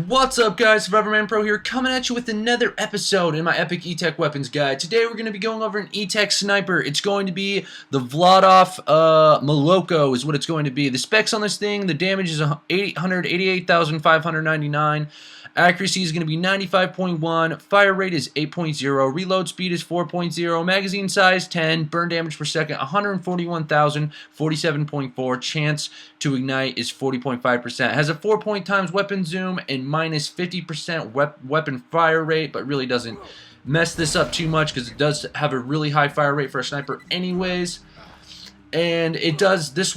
What's up, guys? Rubberman Pro here, coming at you with another episode in my epic E-tech weapons guide. Today we're going to be going over an E-tech Sniper. It's going to be the Vladof Moloko is what it's going to be. The specs on this thing: the damage is 888,599. Accuracy is going to be 95.1, fire rate is 8.0, reload speed is 4.0, magazine size 10, burn damage per second 141,000, 47.4, chance to ignite is 40.5%. Has a 4-point times weapon zoom and minus 50% weapon fire rate, but really doesn't mess this up too much because it does have a really high fire rate for a sniper anyways. And it does, this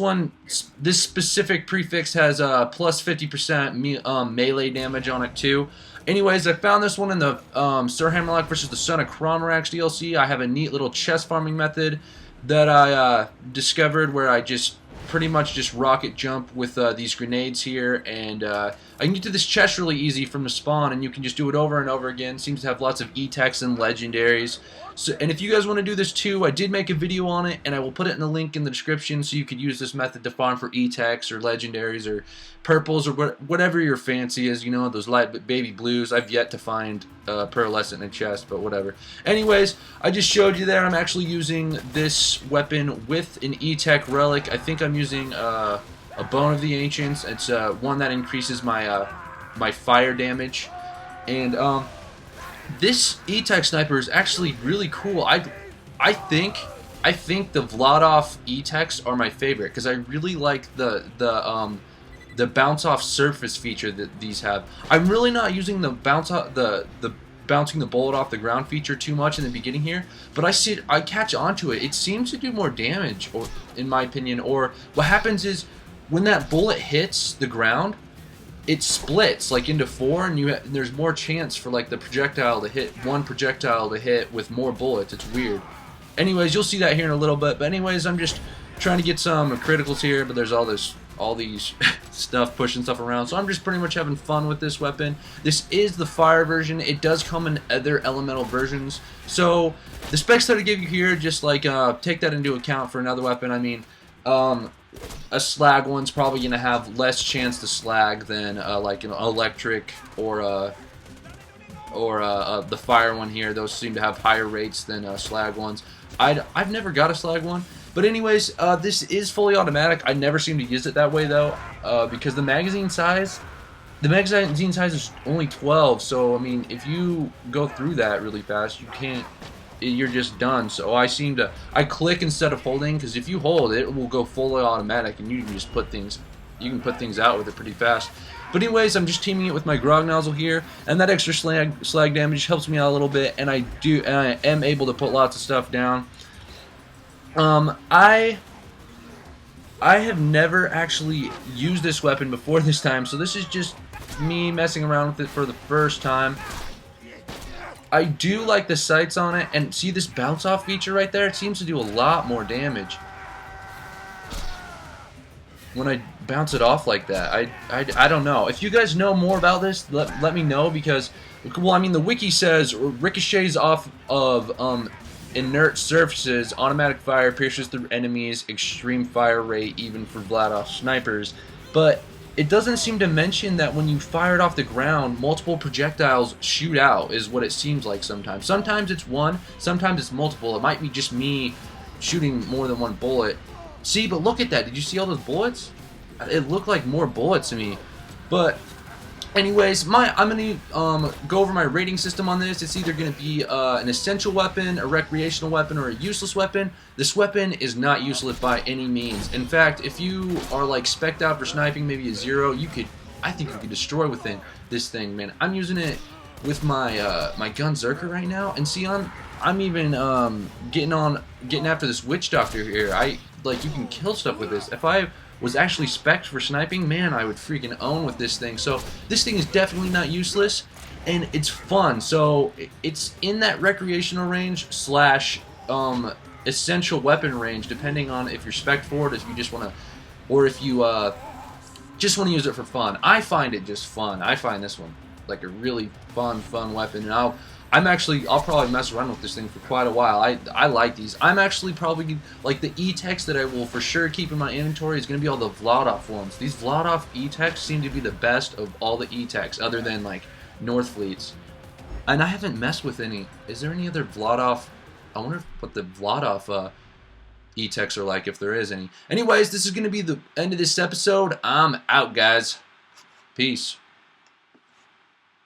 specific prefix has plus 50% melee damage on it too. Anyways, I found this one in the Sir Hammerlock versus the Son of Cromarax DLC. I have a neat little chest farming method that I discovered where I just pretty much just rocket jump with these grenades here, and I can get to this chest really easy from the spawn, and you can just do it over and over again. Seems to have lots of E-techs and legendaries. So, and if you guys want to do this too, I did make a video on it, and I will put it in the link in the description so you could use this method to farm for E-techs or legendaries or purples or whatever your fancy is, you know, those light baby blues. I've yet to find pearlescent in a chest, but whatever. Anyways, I just showed you there. I'm actually using this weapon with an E-tech relic. I think I'm using a Bone of the Ancients. It's one that increases my my fire damage, and this E-tech Sniper is actually really cool. I think the Vladof E-techs are my favorite because I really like the bounce off surface feature that these have. I'm really not using the bouncing the bullet off the ground feature too much in the beginning here, but I catch onto it. It seems to do more damage, or in my opinion. Or what happens is when that bullet hits the ground, it splits like into four, and there's more chance for like the projectile to hit with more bullets. It's weird. Anyways, you'll see that here in a little bit. But anyways, I'm just trying to get some criticals here, but there's all these stuff pushing stuff around, so I'm just pretty much having fun with this weapon. This is the fire version. It does come in other elemental versions, so the specs that I give you here, just like take that into account for another weapon. I mean, a slag one's probably gonna have less chance to slag than like an electric or the fire one here. Those seem to have higher rates than slag ones. I've never got a slag one, but anyways, this is fully automatic. I never seem to use it that way though, because the magazine size is only 12. So I mean, if you go through that really fast, you're just done. So I click instead of holding, because if you hold it will go fully automatic, and you can just put things out with it pretty fast. But anyways, I'm just teaming it with my grog nozzle here, and that extra slag damage helps me out a little bit, and I am able to put lots of stuff down. I have never actually used this weapon before this time, so this is just me messing around with it for the first time. I do like the sights on it, and see this bounce off feature right there? It seems to do a lot more damage when I bounce it off like that. I don't know. If you guys know more about this, let me know, because, well, I mean, the wiki says ricochets off of inert surfaces, automatic fire, pierces through enemies, extreme fire rate, even for Vladof snipers, but it doesn't seem to mention that when you fire it off the ground, multiple projectiles shoot out, is what it seems like sometimes. Sometimes it's one, sometimes it's multiple. It might be just me shooting more than one bullet. See, but look at that. Did you see all those bullets? It looked like more bullets to me. But anyways, I'm going to go over my rating system on this. It's either going to be an essential weapon, a recreational weapon, or a useless weapon. This weapon is not useless by any means. In fact, if you are like spec'd out for sniping, maybe a 0, I think you could destroy with this thing, man. I'm using it with my my gun Zerker right now, and see, I'm even getting after this witch doctor here. You can kill stuff with this. If I was actually spec'd for sniping, man, I would freaking own with this thing. So this thing is definitely not useless, and it's fun. So it's in that recreational range / essential weapon range, depending on if you're spec'd for it, if you just want to, or if you just want to use it for fun. I find it just fun. I find this one like a really fun weapon, and I'll probably mess around with this thing for quite a while. I like these. I'm actually probably, like, the E-techs that I will for sure keep in my inventory is going to be all the Vladof ones. These Vladof E-techs seem to be the best of all the E-techs, other than, like, North Fleets. And I haven't messed with any. Is there any other Vladof? I wonder what the Vladof E-techs are like, if there is any. Anyways, this is going to be the end of this episode. I'm out, guys. Peace.